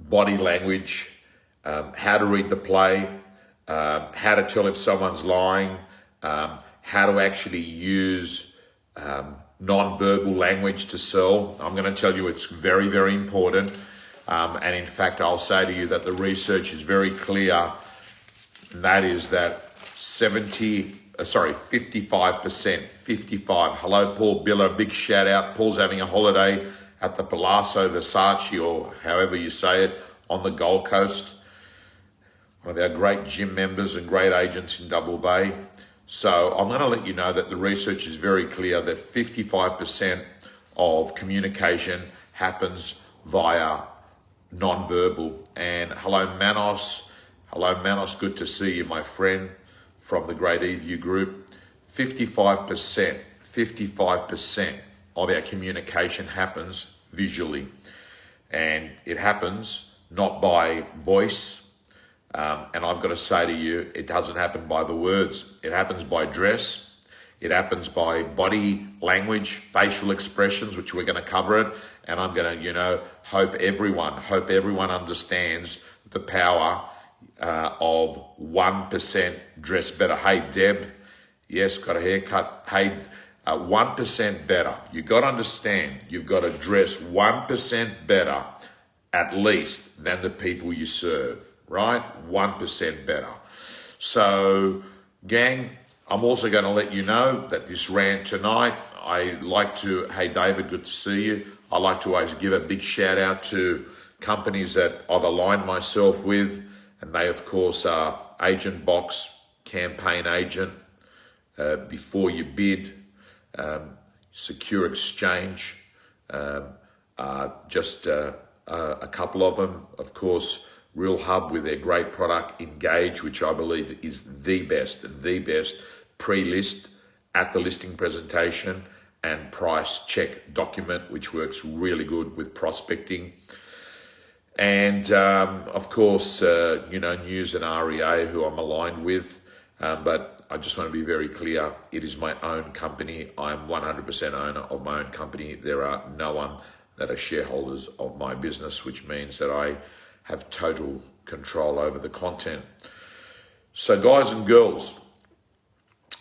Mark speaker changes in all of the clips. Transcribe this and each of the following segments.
Speaker 1: body language, how to read the play, how to tell if someone's lying, how to actually use non-verbal language to sell. I'm going to tell you it's very, very important. And in fact, I'll say to you that the research is very clear. And that is that 55%, 55. Hello, Paul Biller, big shout out. Paul's having a holiday at the Palazzo Versace, or however you say it, on the Gold Coast. One of our great gym members and great agents in Double Bay. So I'm going to let you know that the research is very clear that 55% of communication happens via non-verbal. And hello, Manos. Hello, Manos. Good to see you, my friend, from the Great EView Group. 55% of our communication happens visually. And it happens not by voice. And I've got to say to you, it doesn't happen by the words. It happens by dress. It happens by body language, facial expressions, which we're going to cover it. And I'm going to, hope everyone understands the power of 1% dress better. Hey, Deb, yes, got a haircut. Hey, 1% better. You got to understand, you've got to dress 1% better at least than the people you serve, right? 1% better. So, gang, I'm also going to let you know that this rant tonight, hey, David, good to see you. I like to always give a big shout out to companies that I've aligned myself with. And they, of course, are Agent Box, Campaign Agent, Before You Bid, Secure Exchange, just a couple of them. Of course, Real Hub with their great product, Engage, which I believe is the best pre-list at the listing presentation, and Price Check Document, which works really good with prospecting. And, of course, News and REA, who I'm aligned with. But I just want to be very clear. It is my own company. I'm 100% owner of my own company. There are no one that are shareholders of my business, which means that I have total control over the content. So, guys and girls,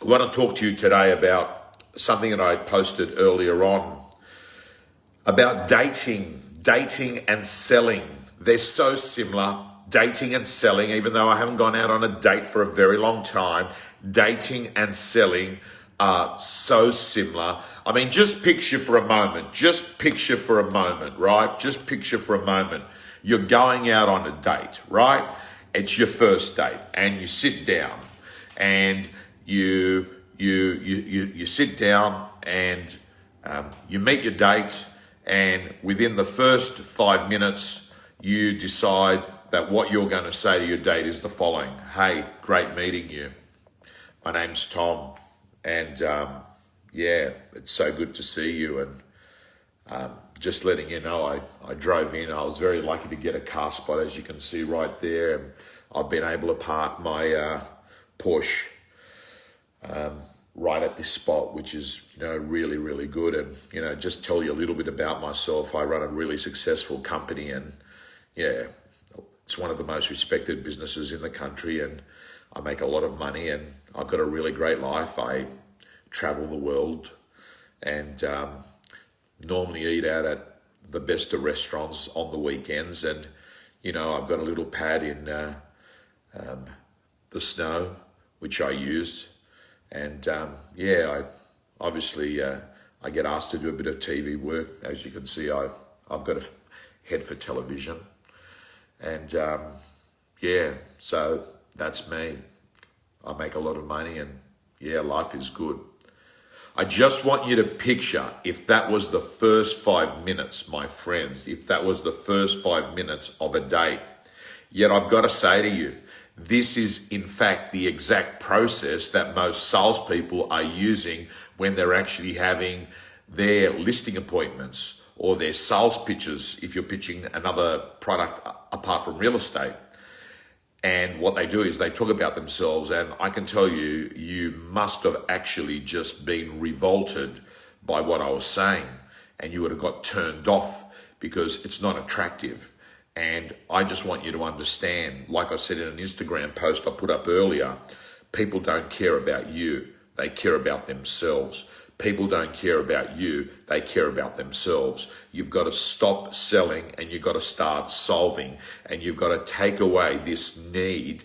Speaker 1: I want to talk to you today about something that I posted earlier on about dating and selling. They're so similar, dating and selling, even though I haven't gone out on a date for a very long time. Dating and selling are so similar. I mean, just picture for a moment, right? Just picture for a moment. You're going out on a date, right? It's your first date, and you sit down and you sit down and you meet your date, and within the first 5 minutes, you decide that what you're going to say to your date is the following. Hey, great meeting you. My name's Tom, and it's so good to see you. And just letting you know, I drove in. I was very lucky to get a car spot, as you can see right there. And I've been able to park my Porsche right at this spot, which is, really, really good. And, just tell you a little bit about myself. I run a really successful company, and it's one of the most respected businesses in the country, and I make a lot of money, and I've got a really great life. I travel the world and normally eat out at the best of restaurants on the weekends. And, I've got a little pad in the snow, which I use. And I get asked to do a bit of TV work. As you can see, I've got a head for television. And so that's me. I make a lot of money, and life is good. I just want you to picture if that was the first 5 minutes, my friends, if that was the first 5 minutes of a date. Yet I've got to say to you, this is in fact the exact process that most salespeople are using when they're actually having their listing appointments or their sales pitches, if you're pitching another product apart from real estate. And what they do is they talk about themselves, and I can tell you, you must have actually just been revolted by what I was saying, and you would have got turned off because it's not attractive. And I just want you to understand, like I said in an Instagram post I put up earlier, people don't care about you. They care about themselves. People don't care about you. They care about themselves. You've got to stop selling and you've got to start solving. And you've got to take away this need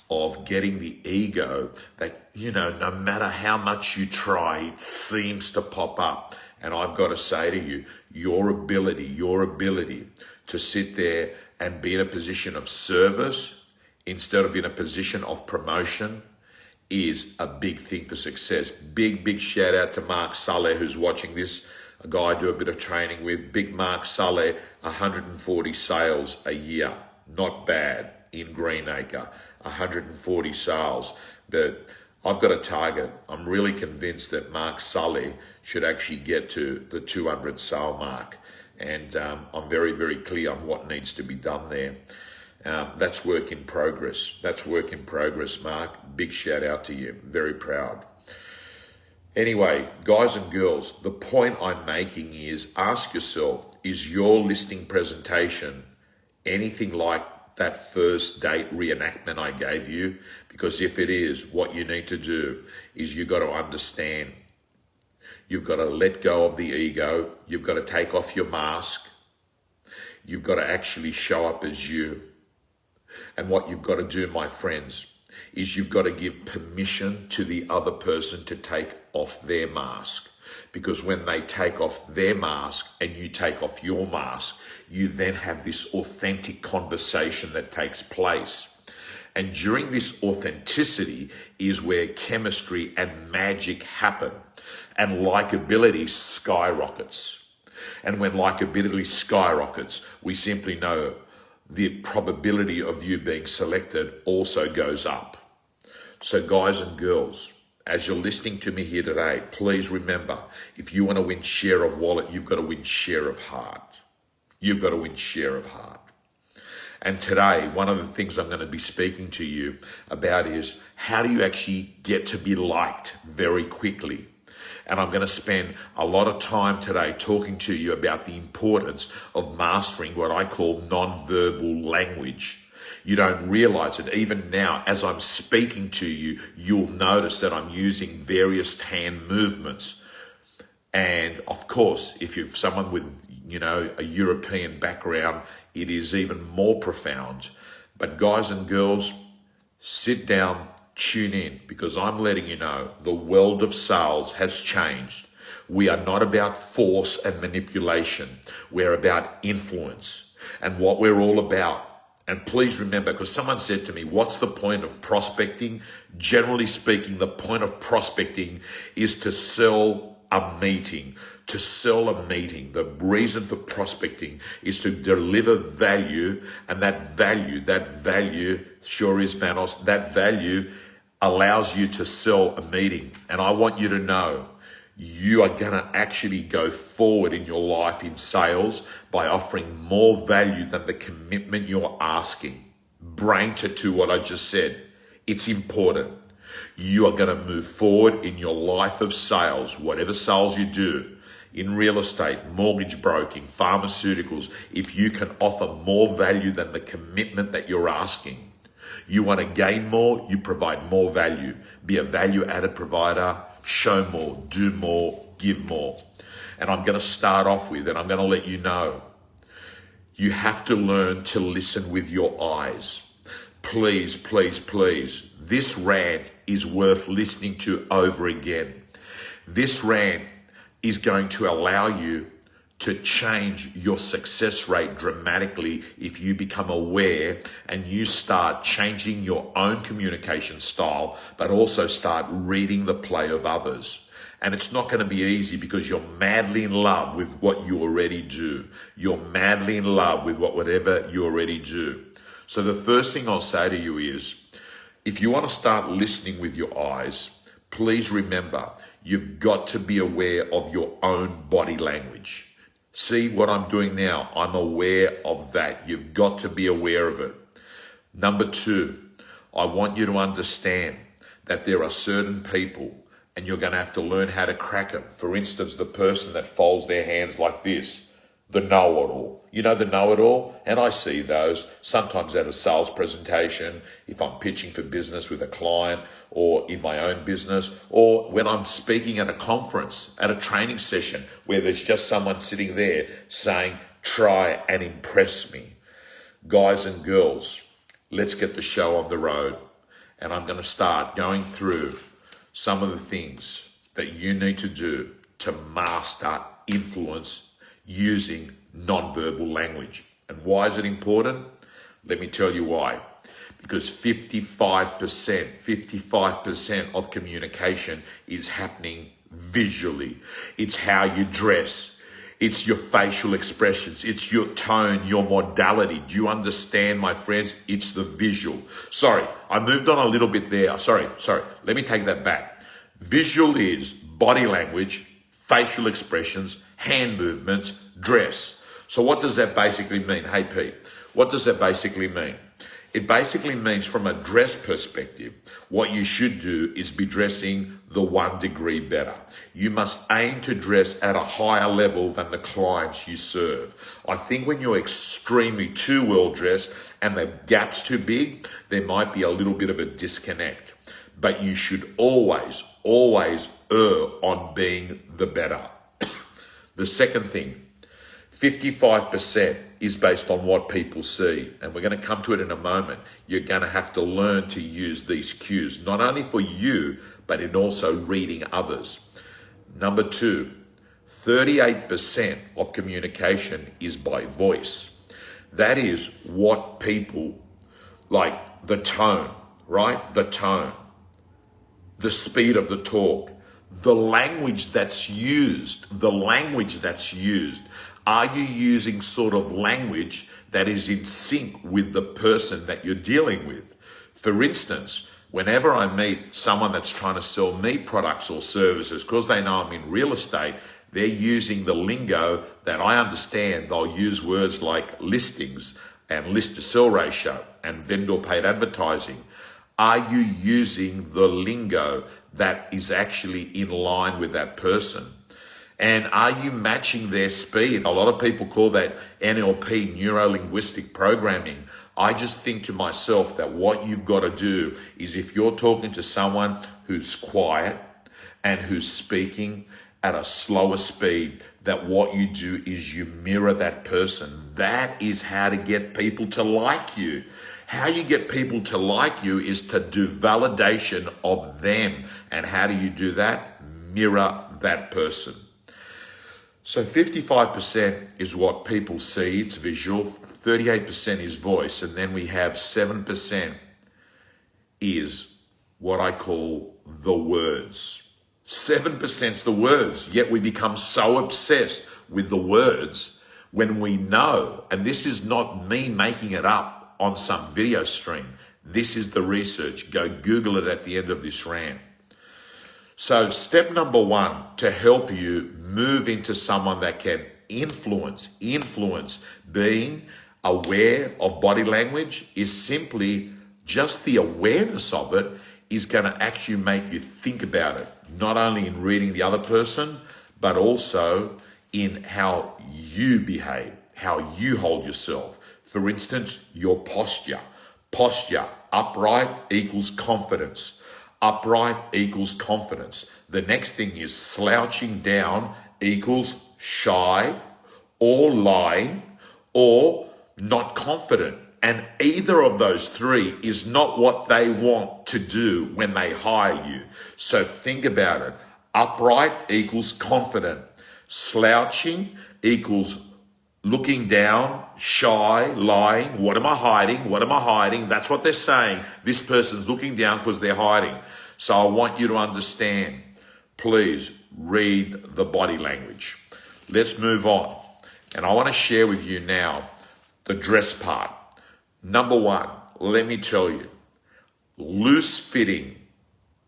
Speaker 1: of getting the ego that, no matter how much you try, it seems to pop up. And I've got to say to you, your ability to sit there and be in a position of service instead of in a position of promotion is a big thing for success. Big shout out to Mark Saleh, who's watching this, a guy I do a bit of training with. Big Mark Saleh, 140 sales a year. Not bad in Greenacre, 140 sales. But I've got a target. I'm really convinced that Mark Saleh should actually get to the 200 sale mark. And I'm very, very clear on what needs to be done there. That's work in progress. That's work in progress, Mark. Big shout out to you. Very proud. Anyway, guys and girls, the point I'm making is ask yourself, is your listing presentation anything like that first date reenactment I gave you? Because if it is, what you need to do is you've got to understand. You've got to let go of the ego. You've got to take off your mask. You've got to actually show up as you. And what you've got to do, my friends, is you've got to give permission to the other person to take off their mask. Because when they take off their mask and you take off your mask, you then have this authentic conversation that takes place. And during this authenticity is where chemistry and magic happen and likability skyrockets. And when likability skyrockets, we simply know the probability of you being selected also goes up. So guys and girls, as you're listening to me here today, please remember, if you want to win share of wallet, you've got to win share of heart. You've got to win share of heart. And today, one of the things I'm going to be speaking to you about is how do you actually get to be liked very quickly? And I'm going to spend a lot of time today talking to you about the importance of mastering what I call non-verbal language. You don't realize it. Even now, as I'm speaking to you, you'll notice that I'm using various hand movements. And of course, if you're someone with, a European background, it is even more profound. But guys and girls, sit down, tune in, because I'm letting you know the world of sales has changed. We are not about force and manipulation. We're about influence and what we're all about. And please remember, because someone said to me, what's the point of prospecting? Generally speaking, the point of prospecting is to sell a meeting. To sell a meeting. The reason for prospecting is to deliver value, and that value, sure is Panos, that value allows you to sell a meeting. And I want you to know, you are going to actually go forward in your life in sales by offering more value than the commitment you're asking. Brain to what I just said. It's important. You are going to move forward in your life of sales, whatever sales you do, in real estate, mortgage broking, pharmaceuticals. If you can offer more value than the commitment that you're asking, you want to gain more, you provide more value. Be a value-added provider, show more, do more, give more. And I'm going to start off with, and I'm going to let you know, you have to learn to listen with your eyes. Please, please, please. This rant is worth listening to over again. This rant is going to allow you to change your success rate dramatically if you become aware and you start changing your own communication style, but also start reading the play of others. And it's not going to be easy because you're madly in love with what you already do. You're madly in love with whatever you already do. So the first thing I'll say to you is, if you want to start listening with your eyes, please remember, you've got to be aware of your own body language. See what I'm doing now? I'm aware of that. You've got to be aware of it. Number two, I want you to understand that there are certain people and you're going to have to learn how to crack them. For instance, the person that folds their hands like this. the know-it-all. You know, the know-it-all? And I see those sometimes at a sales presentation, if I'm pitching for business with a client or in my own business, or when I'm speaking at a conference, at a training session where there's just someone sitting there saying, try and impress me. Guys and girls, let's get the show on the road. And I'm going to start going through some of the things that you need to do to master influence using nonverbal language. And why is it important? Let me tell you why. Because 55% of communication is happening visually. It's how you dress. It's your facial expressions. It's your tone, your modality. Do you understand, my friends? It's the visual. Sorry, I moved on a little bit there. Sorry. Let me take that back. Visual is body language, facial expressions, hand movements, dress. So what does that basically mean? Hey, Pete, what does that basically mean? It basically means from a dress perspective, what you should do is be dressing the 1 degree better. You must aim to dress at a higher level than the clients you serve. I think when you're extremely too well dressed and the gap's too big, there might be a little bit of a disconnect. But you should always err on being the better. The second thing, 55% is based on what people see. And we're going to come to it in a moment. You're going to have to learn to use these cues, not only for you, but in also reading others. Number 2, 38% of communication is by voice. That is what people like, the tone, right? The tone, the speed of the talk, the language that's used. Are you using sort of language that is in sync with the person that you're dealing with? For instance, whenever I meet someone that's trying to sell me products or services, because they know I'm in real estate, they're using the lingo that I understand. They'll use words like listings and list to sell ratio and vendor paid advertising. Are you using the lingo that is actually in line with that person? And are you matching their speed? A lot of people call that NLP, neuro-linguistic programming. I just think to myself that what you've got to do is, if you're talking to someone who's quiet and who's speaking at a slower speed, that what you do is you mirror that person. That is how to get people to like you. How you get people to like you is to do validation of them. And how do you do that? Mirror that person. So 55% is what people see, it's visual, 38% is voice, and then we have 7% is what I call the words. 7% is the words, yet we become so obsessed with the words when we know, and this is not me making it up on some video stream, this is the research. Go Google it at the end of this rant. So step number 1 to help you move into someone that can influence, being aware of body language is simply just the awareness of it is going to actually make you think about it, not only in reading the other person, but also in how you behave, how you hold yourself. For instance, your posture. Posture, upright equals confidence. Upright equals confidence. The next thing is slouching down equals shy or lying or not confident. And either of those 3 is not what they want to do when they hire you. So think about it. Upright equals confident. Slouching equals looking down, shy, lying. What am I hiding? That's what they're saying. This person's looking down because they're hiding. So I want you to understand, please read the body language. Let's move on. And I want to share with you now the dress part. Number 1, let me tell you, loose fitting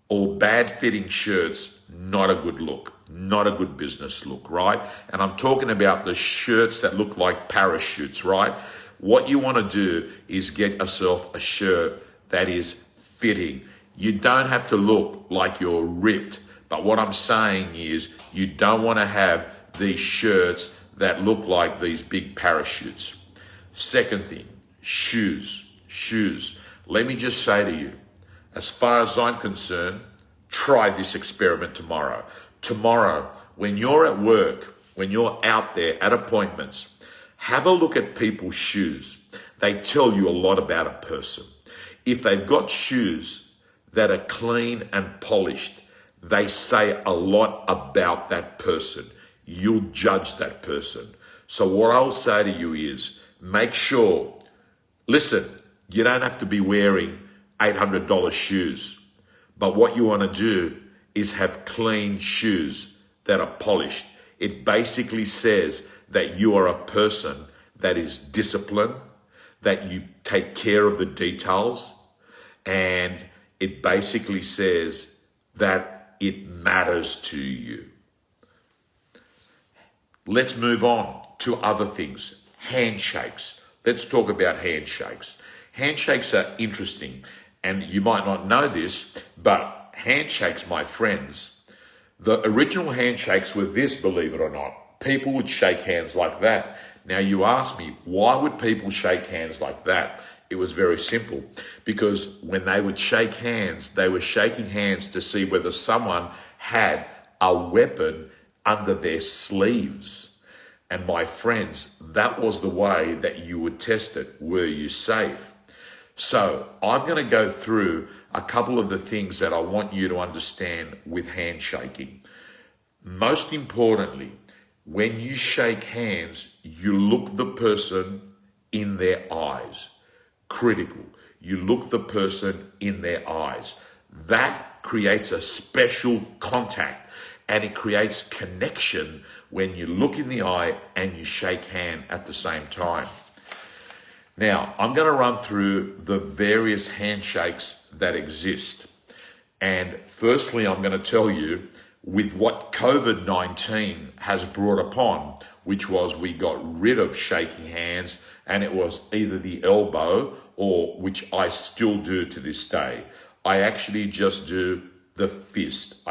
Speaker 1: or bad fitting shirts, not a good look. Not a good business look, right? And I'm talking about the shirts that look like parachutes, right? What you want to do is get yourself a shirt that is fitting. You don't have to look like you're ripped, but what I'm saying is you don't want to have these shirts that look like these big parachutes. Second thing, shoes. Let me just say to you, as far as I'm concerned, try this experiment tomorrow. Tomorrow, when you're at work, when you're out there at appointments, have a look at people's shoes. They tell you a lot about a person. If they've got shoes that are clean and polished, they say a lot about that person. You'll judge that person. So what I'll say to you is, make sure, listen, you don't have to be wearing $800 shoes, but what you want to do is have clean shoes that are polished. It basically says that you are a person that is disciplined, that you take care of the details, and it basically says that it matters to you. Let's move on to other things. Handshakes. Let's talk about handshakes. Handshakes are interesting, and you might not know this, but handshakes, my friends, the original handshakes were this, believe it or not. People would shake hands like that. Now you ask me, why would people shake hands like that? It was very simple, because when they would shake hands, they were shaking hands to see whether someone had a weapon under their sleeves. And my friends, that was the way that you would test it. Were you safe? So I'm going to go through a couple of the things that I want you to understand with handshaking. Most importantly, when you shake hands, you look the person in their eyes. Critical. You look the person in their eyes. That creates a special contact, and it creates connection when you look in the eye and you shake hand at the same time. Now, I'm going to run through the various handshakes that exist. And firstly, I'm going to tell you with what COVID-19 has brought upon, which was we got rid of shaking hands, and it was either the elbow or, which I still do to this day, I actually just do the fist.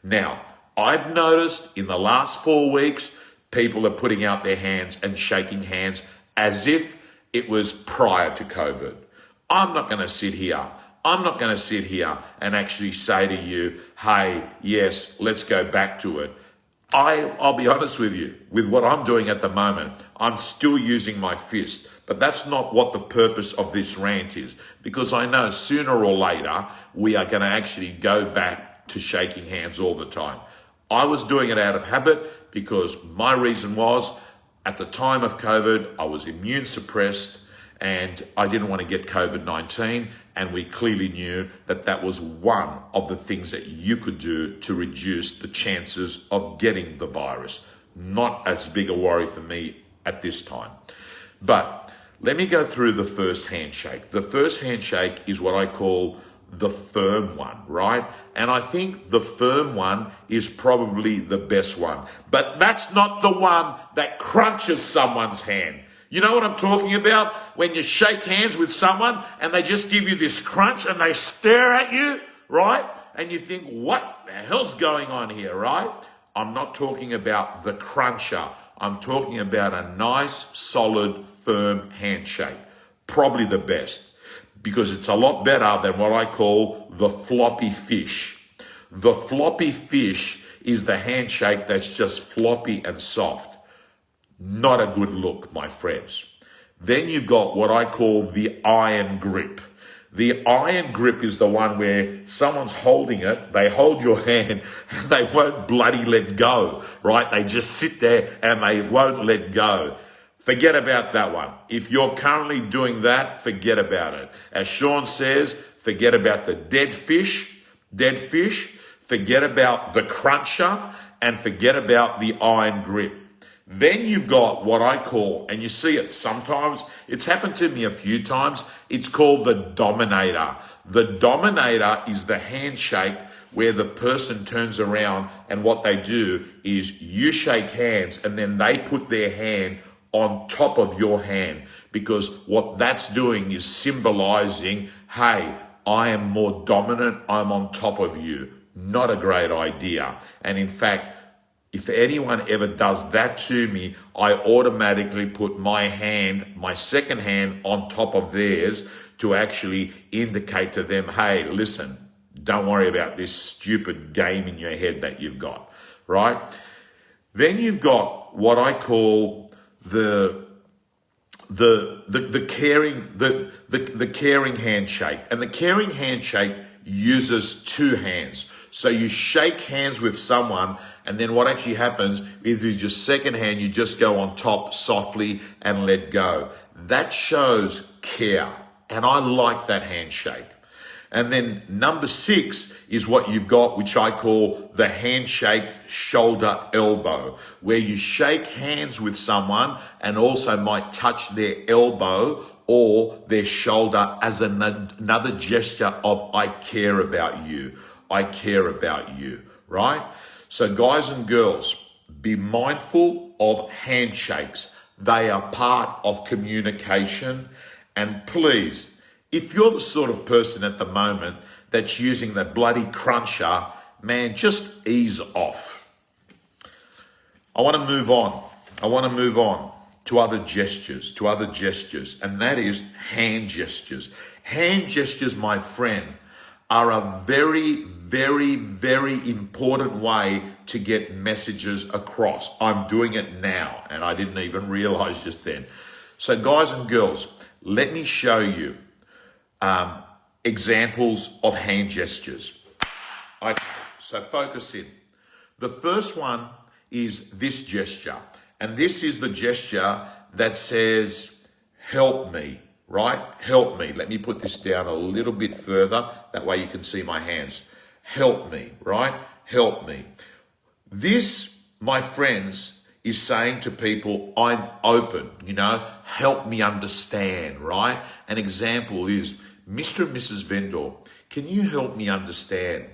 Speaker 1: Now, I've noticed in the last 4 weeks, people are putting out their hands and shaking hands as if it was prior to COVID. I'm not going to sit here and actually say to you, hey, yes, let's go back to it. I'll be honest with you, with what I'm doing at the moment, I'm still using my fist, but that's not what the purpose of this rant is, because I know sooner or later, we are going to actually go back to shaking hands all the time. I was doing it out of habit because my reason was, at the time of COVID, I was immune suppressed and I didn't want to get COVID-19. And we clearly knew that that was one of the things that you could do to reduce the chances of getting the virus. Not as big a worry for me at this time. But let me go through the first handshake. The first handshake is what I call the firm one, right? And I think the firm one is probably the best one. But that's not the one that crunches someone's hand. You know what I'm talking about? When you shake hands with someone and they just give you this crunch and they stare at you, right? And you think, what the hell's going on here, right? I'm not talking about the cruncher. I'm talking about a nice, solid, firm handshake. Probably the best, because it's a lot better than what I call the floppy fish. The floppy fish is the handshake that's just floppy and soft. Not a good look, my friends. Then you've got what I call the iron grip. The iron grip is the one where someone's holding it, they hold your hand, and they won't bloody let go, right? They just sit there and they won't let go. Forget about that one. If you're currently doing that, forget about it. As Sean says, forget about the dead fish, forget about the cruncher, and forget about the iron grip. Then you've got what I call, and you see it sometimes, it's happened to me a few times, it's called the dominator. The dominator is the handshake where the person turns around and what they do is you shake hands and then they put their hand on top of your hand, because what that's doing is symbolizing, hey, I am more dominant, I'm on top of you. Not a great idea. And in fact, If anyone ever does that to me, I automatically put my second hand on top of theirs to actually indicate to them, hey, listen, don't worry about this stupid game in your head that you've got, right? Then you've got what I call the caring handshake. And the caring handshake uses two hands. So you shake hands with someone, and then what actually happens is with your second hand, you just go on top softly and let go. That shows care. And I like that handshake. And then number 6 is what you've got, which I call the handshake shoulder elbow, where you shake hands with someone and also might touch their elbow or their shoulder as another gesture of I care about you. I care about you, right? So guys and girls, be mindful of handshakes. They are part of communication. And please, if you're the sort of person at the moment that's using the bloody cruncher, man, just ease off. I want to move on. To other gestures, and that is hand gestures. Hand gestures, my friend, are a very, very, very important way to get messages across. I'm doing it now, and I didn't even realize just then. So guys and girls, let me show you examples of hand gestures. Okay, so focus in. The first one is this gesture. And this is the gesture that says, help me, right? Help me. Let me put this down a little bit further. That way you can see my hands. Help me, right? Help me. This, my friends, is saying to people, I'm open, help me understand, right? An example is, Mr. and Mrs. Vendor, can you help me understand?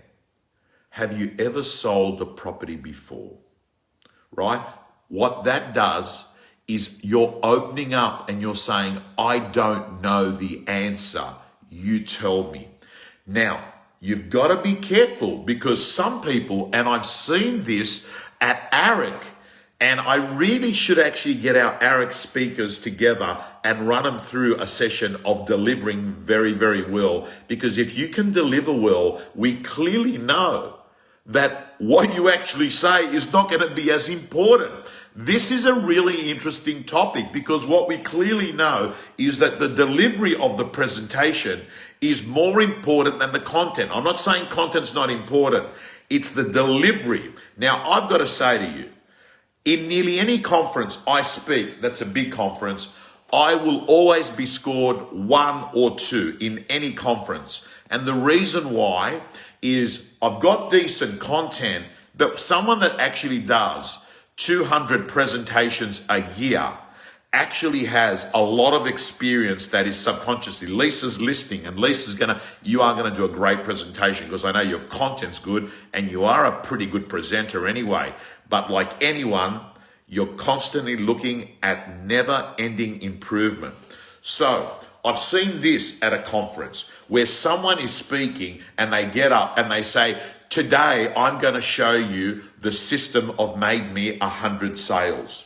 Speaker 1: Have you ever sold a property before? Right? What that does is you're opening up and you're saying, I don't know the answer. You tell me. Now, you've got to be careful because some people, and I've seen this at ARIC, and I really should actually get our ARIC speakers together and run them through a session of delivering very, very well. Because if you can deliver well, we clearly know that what you actually say is not going to be as important. This is a really interesting topic because what we clearly know is that the delivery of the presentation is more important than the content. I'm not saying content's not important. It's the delivery. Now, I've got to say to you, in nearly any conference I speak, that's a big conference, I will always be scored 1 or 2 in any conference. And the reason why is I've got decent content, but someone that actually does 200 presentations a year actually has a lot of experience that is subconsciously. Lisa's listening, and you are gonna do a great presentation because I know your content's good and you are a pretty good presenter anyway. But like anyone, you're constantly looking at never-ending improvement. So I've seen this at a conference where someone is speaking and they get up and they say, today I'm going to show you the system of made me 100 sales.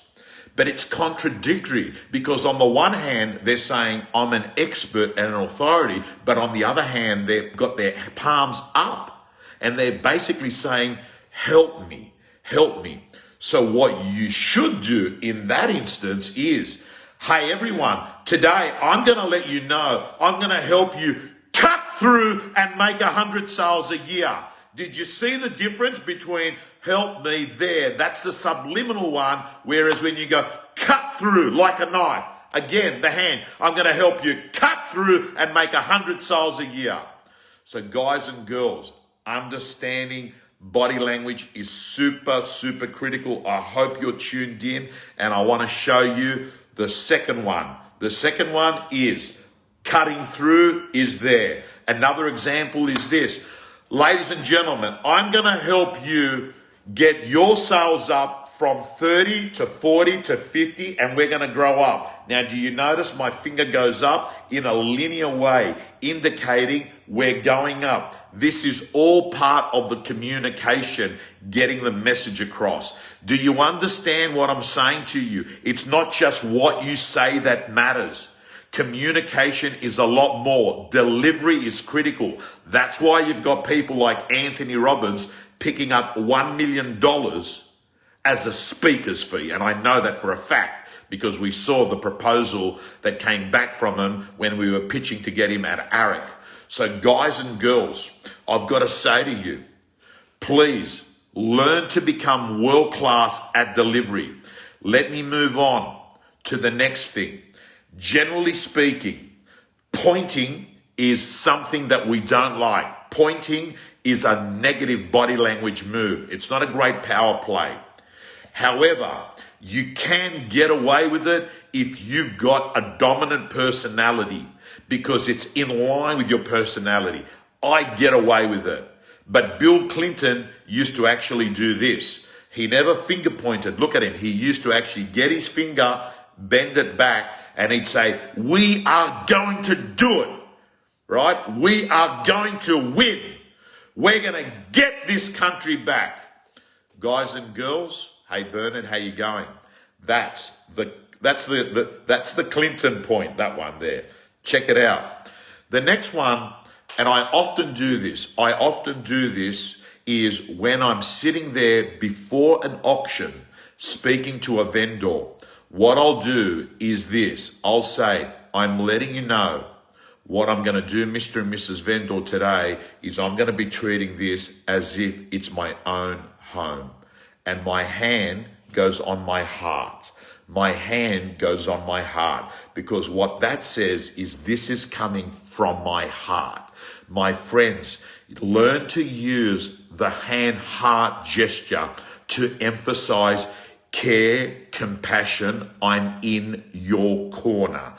Speaker 1: But it's contradictory because on the one hand, they're saying I'm an expert and an authority, but on the other hand, they've got their palms up and they're basically saying, help me, help me. So what you should do in that instance is, hey everyone, today I'm going to let you know, I'm going to help you cut through and make 100 sales a year. Did you see the difference between help me there? That's the subliminal one. Whereas when you go cut through like a knife, again, the hand, I'm going to help you cut through and make 100 sales a year. So guys and girls, understanding body language is super, super critical. I hope you're tuned in and I want to show you the second one. The second one is cutting through is there. Another example is this. Ladies and gentlemen, I'm going to help you get your sales up from 30 to 40 to 50 and we're going to grow up. Now, do you notice my finger goes up in a linear way, indicating we're going up? This is all part of the communication, getting the message across. Do you understand what I'm saying to you? It's not just what you say that matters. Communication is a lot more. Delivery is critical. That's why you've got people like Anthony Robbins picking up $1 million as a speaker's fee. And I know that for a fact because we saw the proposal that came back from him when we were pitching to get him at ARIC. So guys and girls, I've got to say to you, please learn to become world-class at delivery. Let me move on to the next thing. Generally speaking, pointing is something that we don't like. Pointing is a negative body language move. It's not a great power play. However, you can get away with it if you've got a dominant personality because it's in line with your personality. I get away with it. But Bill Clinton used to actually do this. He never finger pointed. Look at him. He used to actually get his finger, bend it back, and he'd say, we are going to do it, right? We are going to win. We're going to get this country back. Guys and girls, hey Bernard, how you going? That's the Clinton point, that one there. Check it out. The next one, and I often do this is when I'm sitting there before an auction speaking to a vendor. What I'll do is this. I'll say, I'm letting you know what I'm going to do, Mr. and Mrs. Vendor, today is I'm going to be treating this as if it's my own home. And my hand goes on my heart. My hand goes on my heart because what that says is this is coming from my heart. My friends, learn to use the hand-heart gesture to emphasize care, compassion, I'm in your corner.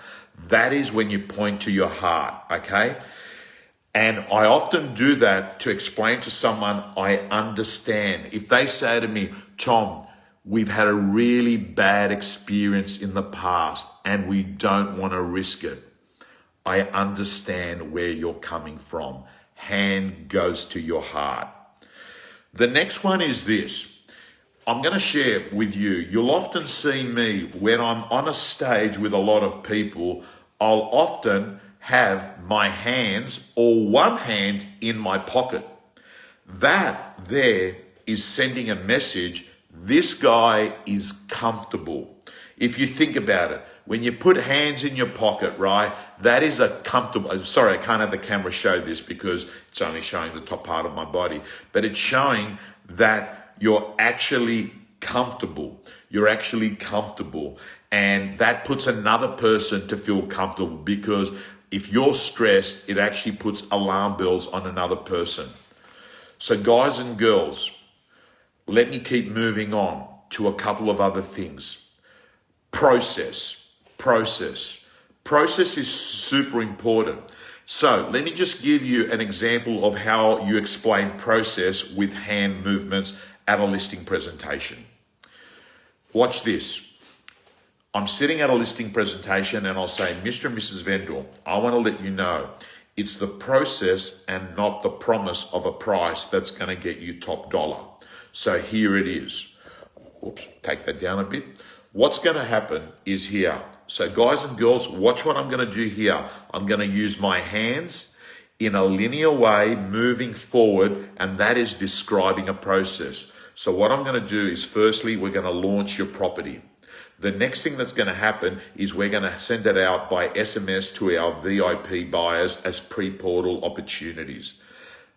Speaker 1: That is when you point to your heart, okay? And I often do that to explain to someone I understand. If they say to me, Tom, we've had a really bad experience in the past and we don't want to risk it. I understand where you're coming from. Hand goes to your heart. The next one is this. I'm going to share with you. You'll often see me when I'm on a stage with a lot of people, I'll often have my hands or one hand in my pocket. That there is sending a message. This guy is comfortable. If you think about it, when you put hands in your pocket, right, that is a comfortable, sorry, I can't have the camera show this because it's only showing the top part of my body, but it's showing that you're actually comfortable. You're actually comfortable. And that puts another person to feel comfortable because if you're stressed, it actually puts alarm bells on another person. So guys and girls, let me keep moving on to a couple of other things. Process is super important. So let me just give you an example of how you explain process with hand movements at a listing presentation. Watch this. I'm sitting at a listing presentation and I'll say, Mr. and Mrs. Vendor, I want to let you know it's the process and not the promise of a price that's going to get you top dollar. So here it is. Oops, take that down a bit. What's going to happen is here. So guys and girls, watch what I'm going to do here. I'm going to use my hands in a linear way, moving forward, and that is describing a process. So what I'm going to do is firstly, we're going to launch your property. The next thing that's going to happen is we're going to send it out by SMS to our VIP buyers as pre-portal opportunities.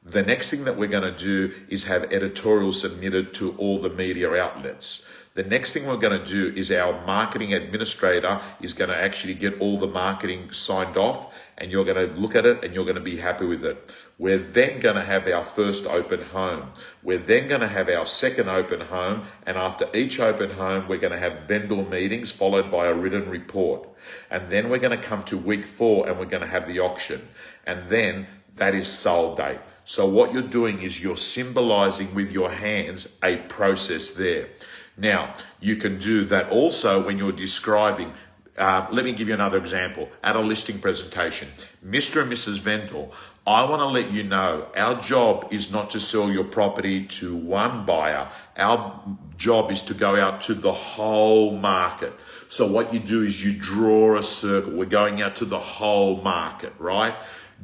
Speaker 1: The next thing that we're going to do is have editorials submitted to all the media outlets. The next thing we're going to do is our marketing administrator is going to actually get all the marketing signed off, and you're going to look at it and you're going to be happy with it. We're then going to have our first open home. We're then going to have our second open home, and after each open home, we're going to have vendor meetings followed by a written report. And then we're going to come to week 4 and we're going to have the auction. And then that is sold date. So what you're doing is you're symbolizing with your hands a process there. Now, you can do that also when you're describing let me give you another example. At a listing presentation, Mr. and Mrs. Vendor, I want to let you know our job is not to sell your property to one buyer. Our job is to go out to the whole market. So what you do is you draw a circle. We're going out to the whole market, right?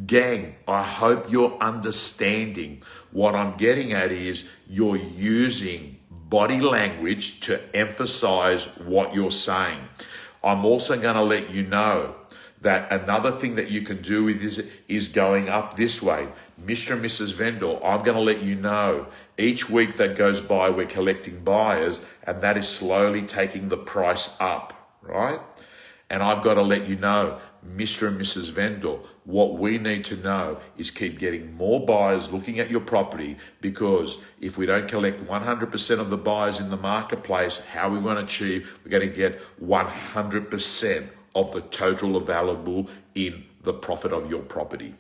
Speaker 1: Gang, I hope you're understanding. What I'm getting at is you're using body language to emphasize what you're saying. I'm also going to let you know that another thing that you can do with this is going up this way. Mr. and Mrs. Vendor, I'm going to let you know each week that goes by, we're collecting buyers, and that is slowly taking the price up, right? And I've got to let you know, Mr. and Mrs. Vendor, what we need to know is keep getting more buyers looking at your property, because if we don't collect 100% of the buyers in the marketplace, how are we going to achieve? We're going to get 100% of the total available in the profit of your property.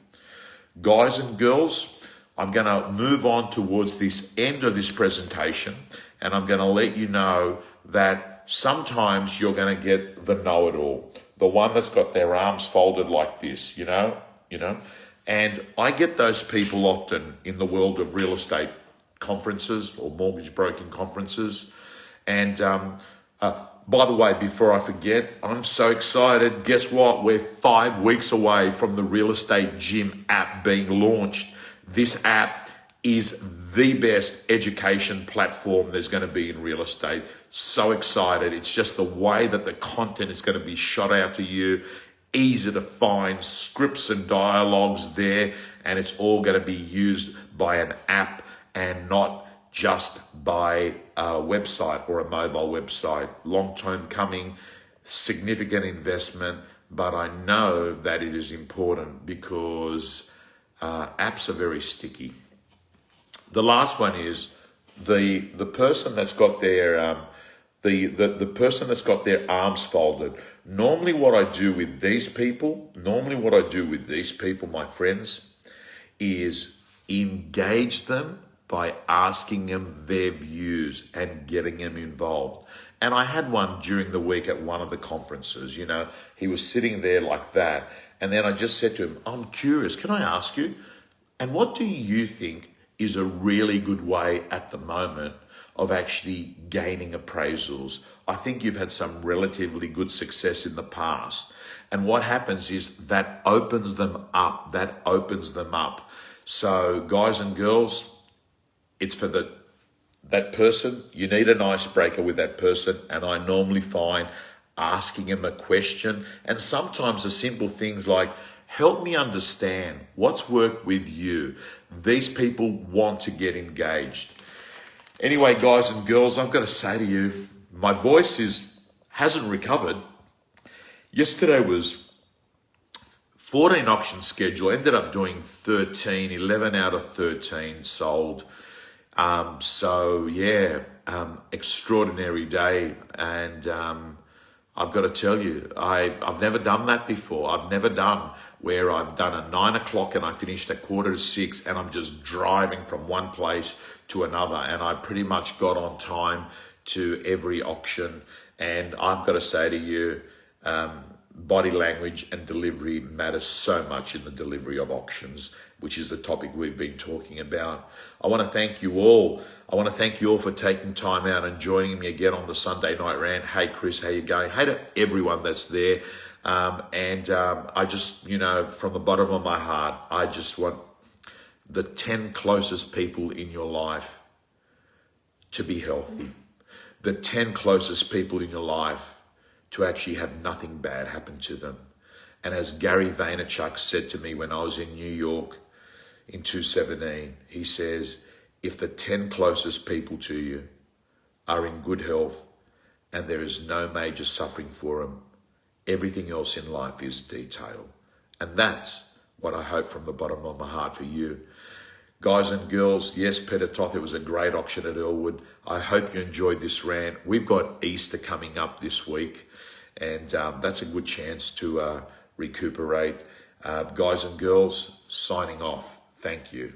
Speaker 1: Guys and girls, I'm going to move on towards this end of this presentation, and I'm going to let you know that sometimes you're going to get the know-it-all, the one that's got their arms folded like this, you know, and I get those people often in the world of real estate conferences or mortgage broking conferences. And by the way, before I forget, I'm so excited. Guess what? We're 5 weeks away from the Real Estate Gym app being launched. This app is the best education platform there's going to be in real estate. So excited. It's just the way that the content is going to be shot out to you. Easy to find, scripts and dialogues there, and it's all going to be used by an app and not just by a website or a mobile website. Long term coming, significant investment, but I know that it is important because apps are very sticky. The last one is the person that's got their the person that's got their arms folded. Normally what I do with these people, my friends, is engage them by asking them their views and getting them involved. And I had one during the week at one of the conferences. You know, he was sitting there like that. And then I just said to him, I'm curious, can I ask you, and what do you think is a really good way at the moment of actually gaining appraisals? I think you've had some relatively good success in the past. And what happens is that opens them up. So guys and girls, it's for that person. You need an icebreaker with that person. And I normally find asking him a question, and sometimes the simple things like, help me understand what's worked with you. These people want to get engaged. Anyway, guys and girls, I've got to say to you, my voice hasn't recovered. Yesterday was 14 auction schedule, ended up doing 11 out of 13 sold. Extraordinary day. And I've got to tell you, I've never done that before. I've never done where I've done a 9 o'clock and I finished at 5:45 and I'm just driving from one place to another. And I pretty much got on time to every auction. And I've got to say to you, body language and delivery matters so much in the delivery of auctions, which is the topic we've been talking about. I want to thank you all. For taking time out and joining me again on the Sunday Night Rant. Hey, Chris, how you going? Hey to everyone that's there. I just, from the bottom of my heart, I just want the 10 closest people in your life to be healthy. The 10 closest people in your life to actually have nothing bad happen to them. And as Gary Vaynerchuk said to me when I was in New York in 2017, he says, if the 10 closest people to you are in good health and there is no major suffering for them, everything else in life is detail. And that's what I hope from the bottom of my heart for you. Guys and girls, yes, Peter Toth, it was a great auction at Elwood. I hope you enjoyed this rant. We've got Easter coming up this week, and that's a good chance to recuperate. Guys and girls, signing off. Thank you.